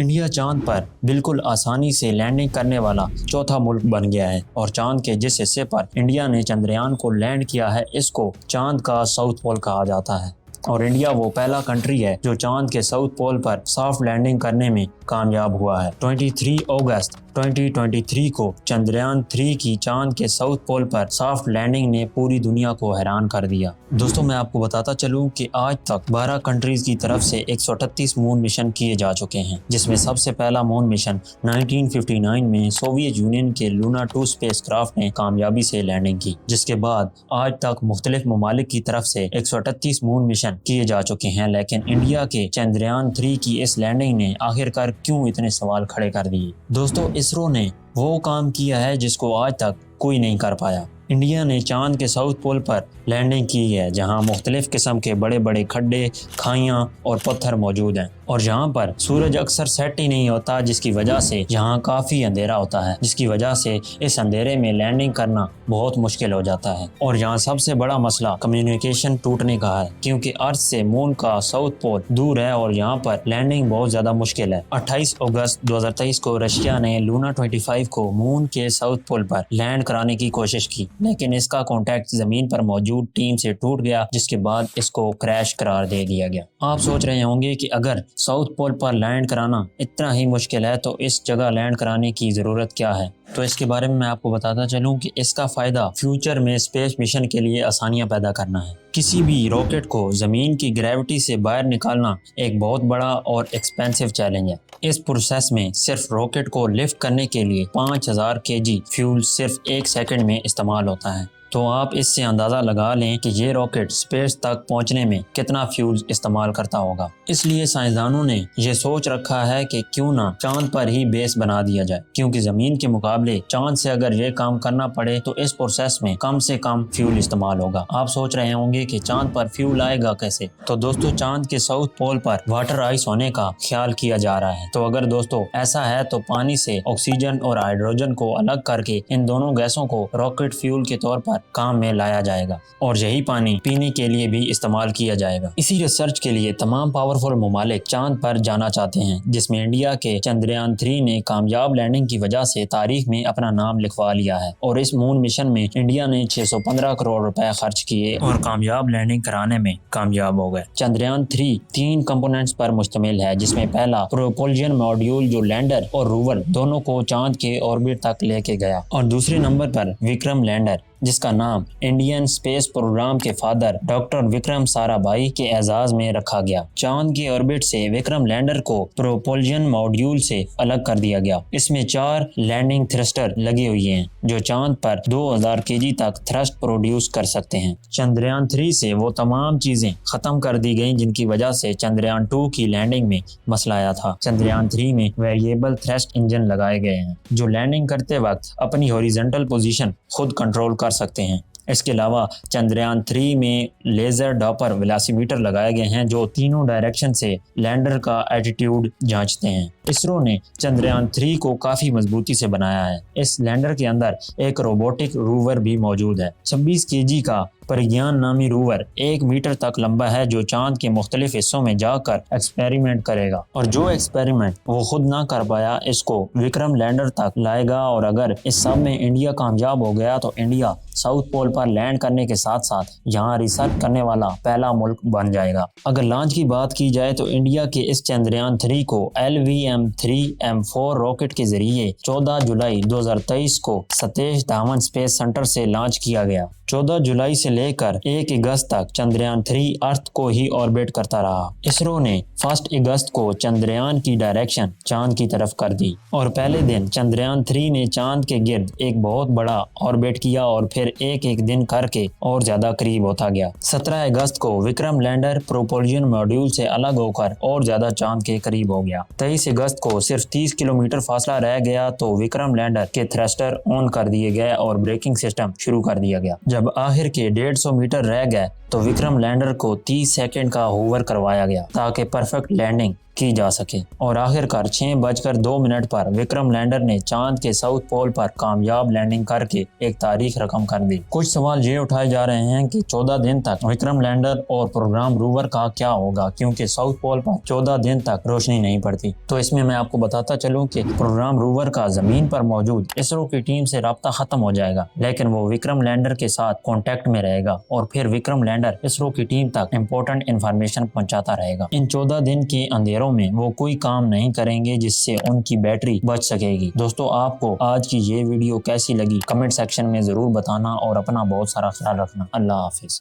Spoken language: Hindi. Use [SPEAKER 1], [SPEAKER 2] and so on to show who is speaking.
[SPEAKER 1] इंडिया चांद पर बिल्कुल आसानी से लैंडिंग करने वाला चौथा मुल्क बन गया है और चांद के जिस हिस्से पर इंडिया ने चंद्रयान को लैंड किया है इसको चांद का साउथ पोल कहा जाता है। और इंडिया वो पहला कंट्री है जो चांद के साउथ पोल पर सॉफ्ट लैंडिंग करने में कामयाब हुआ है। 23 अगस्त 2023 को चंद्रयान 3 की चांद के साउथ पोल पर सॉफ्ट लैंडिंग ने पूरी दुनिया को हैरान कर दिया। दोस्तों, मैं आपको बताता चलूं कि आज तक 12 कंट्रीज की तरफ से 138 मून मिशन किए जा चुके हैं, जिसमें सबसे पहला मून मिशन 1959 में सोवियत यूनियन के लूना 2 स्पेसक्राफ्ट ने कामयाबी से लैंडिंग की, जिसके बाद आज तक मुख्तलिफ ममालिक की तरफ से 138 मून मिशन किए जा चुके हैं। लेकिन इंडिया के चंद्रयान 3 की इस लैंडिंग ने आखिरकार क्यों इतने सवाल खड़े कर दिए। दोस्तों, इसरो ने वो काम किया है जिसको आज तक कोई नहीं कर पाया। इंडिया ने चांद के साउथ पोल पर लैंडिंग की है जहां मुख्तलिफ किस्म के बड़े बड़े खड्डे, खाइयां और पत्थर मौजूद हैं और जहां पर सूरज अक्सर सेट ही नहीं होता, जिसकी वजह से यहां काफ़ी अंधेरा होता है, जिसकी वजह से इस अंधेरे में लैंडिंग करना बहुत मुश्किल हो जाता है। और यहाँ सबसे बड़ा मसला कम्युनिकेशन टूटने का है, क्योंकि अर्थ से मून का साउथ पोल दूर है और यहाँ पर लैंडिंग बहुत ज़्यादा मुश्किल है। 28 अगस्त 2023 को रशिया ने लूना 25 को मून के साउथ पोल पर लैंड कराने की कोशिश की, लेकिन इसका कॉन्टैक्ट जमीन पर मौजूद टीम से टूट गया, जिसके बाद इसको क्रैश करार दे दिया गया। आप सोच रहे होंगे कि अगर साउथ पोल पर लैंड कराना इतना ही मुश्किल है तो इस जगह लैंड कराने की ज़रूरत क्या है। तो इसके बारे में मैं आपको बताता चलूं कि इसका फ़ायदा फ्यूचर में स्पेस मिशन के लिए आसानियां पैदा करना है। किसी भी रॉकेट को ज़मीन की ग्रेविटी से बाहर निकालना एक बहुत बड़ा और एक्सपेंसिव चैलेंज है। इस प्रोसेस में सिर्फ रॉकेट को लिफ्ट करने के लिए 5000 kg फ्यूल सिर्फ 1 सेकंड में इस्तेमाल होता है। तो आप इससे अंदाज़ा लगा लें कि ये रॉकेट स्पेस तक पहुंचने में कितना फ्यूल इस्तेमाल करता होगा। इसलिए साइंसदानों ने ये सोच रखा है कि क्यों ना चांद पर ही बेस बना दिया जाए, क्योंकि ज़मीन के मुकाबले चांद से अगर ये काम करना पड़े तो इस प्रोसेस में कम से कम फ्यूल इस्तेमाल होगा। आप सोच रहे होंगे कि चांद पर फ्यूल आएगा कैसे। तो दोस्तों, चांद के साउथ पोल पर वाटर आइस होने का ख्याल किया जा रहा है। तो अगर दोस्तों ऐसा है तो पानी से ऑक्सीजन और हाइड्रोजन को अलग करके इन दोनों गैसों को रॉकेट फ्यूल के तौर पर काम में लाया जाएगा और यही पानी पीने के लिए भी इस्तेमाल किया जाएगा। इसी रिसर्च के लिए तमाम पावरफुल ममालिक चांद पर जाना चाहते हैं, जिसमें इंडिया के चंद्रयान 3 ने कामयाब लैंडिंग की वजह से तारीख में अपना नाम लिखवा लिया है। और इस मून मिशन में इंडिया ने 615 करोड़ रुपए खर्च किए और कामयाब लैंडिंग कराने में कामयाब हो गए। चंद्रयान 3 3 कंपोनेंट्स पर मुश्तमिल है, जिसमें पहला प्रोपल्जन मॉड्यूल जो लैंडर और रोवर दोनों को चांद के ऑर्बिट तक लेके गया, और दूसरे नंबर पर विक्रम लैंडर, जिसका नाम इंडियन स्पेस प्रोग्राम के फादर डॉक्टर विक्रम साराभाई के एजाज में रखा गया। चांद की ऑर्बिट से विक्रम लैंडर को प्रोपल्जन मॉड्यूल से अलग कर दिया गया। इसमें 4 लैंडिंग थ्रस्टर लगे हुए हैं जो चांद पर 2000 kg तक थ्रस्ट प्रोड्यूस कर सकते हैं। चंद्रयान 3 से वो तमाम चीजें खत्म कर दी गई जिनकी वजह से चंद्रयान 2 की लैंडिंग में मसला आया था। चंद्रयान 3 में वेरिएबल थ्रस्ट इंजन लगाए गए हैं जो लैंडिंग करते वक्त अपनी हॉरिजॉन्टल पोजीशन खुद कंट्रोल कर सकते हैं। इसके अलावा चंद्रयान 3 में लेजर डॉपर वेलोसीमीटर लगाए गए हैं जो तीनों डायरेक्शन से लैंडर का एटीट्यूड जांचते हैं। इसरो ने चंद्रयान 3 को काफ़ी मजबूती से बनाया है। इस लैंडर के अंदर एक रोबोटिक रोवर भी मौजूद है। 26 kg का प्रज्ञान नामी रोवर 1 मीटर तक लंबा है जो चांद के मुख्तलिफ हिस्सों में जाकर एक्सपेरिमेंट करेगा, और जो एक्सपेरिमेंट वो खुद ना कर पाया इसको विक्रम लैंडर तक लाएगा। और अगर इस सब में इंडिया कामयाब हो गया तो इंडिया साउथ पोल पर लैंड करने के साथ साथ यहाँ रिसर्च करने वाला पहला मुल्क बन जाएगा। अगर लॉन्च की बात की जाए तो इंडिया के इस चंद्रयान 3 को LVM-3M4 रॉकेट के जरिए 14 जुलाई 2023 को सतीश धावन स्पेस सेंटर से लॉन्च किया गया। 14 जुलाई से लेकर 1 अगस्त तक चंद्रयान 3 अर्थ को ही ऑर्बिट करता रहा। इसरो ने 1 अगस्त को चंद्रयान की डायरेक्शन चांद की तरफ कर दी और पहले दिन चंद्रयान 3 ने चांद के गिर्द एक बहुत बड़ा ऑर्बिट किया और फिर एक दिन करके और ज्यादा करीब होता गया। 17 अगस्त को विक्रम लैंडर प्रोपल्जन मॉड्यूल से अलग होकर और ज्यादा चांद के करीब हो गया। 23 अगस्त को सिर्फ 30 किलोमीटर फासला रह गया तो विक्रम लैंडर के थ्रस्टर ऑन कर दिए गए और ब्रेकिंग सिस्टम शुरू कर दिया गया। जब आखिर के 150 मीटर रह गए तो विक्रम लैंडर को 30 सेकंड का होवर करवाया गया ताकि परफेक्ट लैंडिंग की जा सके। और आखिरकार 6:02 पर विक्रम लैंडर ने चांद के साउथ पोल पर कामयाब लैंडिंग करके एक तारीख रकम कर दी। कुछ सवाल ये उठाए जा रहे हैं कि 14 दिन तक विक्रम लैंडर और प्रोग्राम रोवर का क्या होगा, क्योंकि साउथ पोल पर 14 दिन तक रोशनी नहीं पड़ती। तो इसमें मैं आपको बताता चलूं कि प्रोग्राम रोवर का जमीन पर मौजूद इसरो की टीम से राब्ता खत्म हो जाएगा, लेकिन वो विक्रम लैंडर के साथ कांटेक्ट में रहेगा और फिर विक्रम लैंडर इसरो की टीम तक इम्पोर्टेंट इंफॉर्मेशन पहुंचाता रहेगा। इन 14 दिन के अंधेरों में वो कोई काम नहीं करेंगे जिससे उनकी बैटरी बच सकेगी। दोस्तों, आपको आज की ये वीडियो कैसी लगी कमेंट सेक्शन में जरूर बताना और अपना बहुत सारा ख्याल रखना। अल्लाह हाफिज।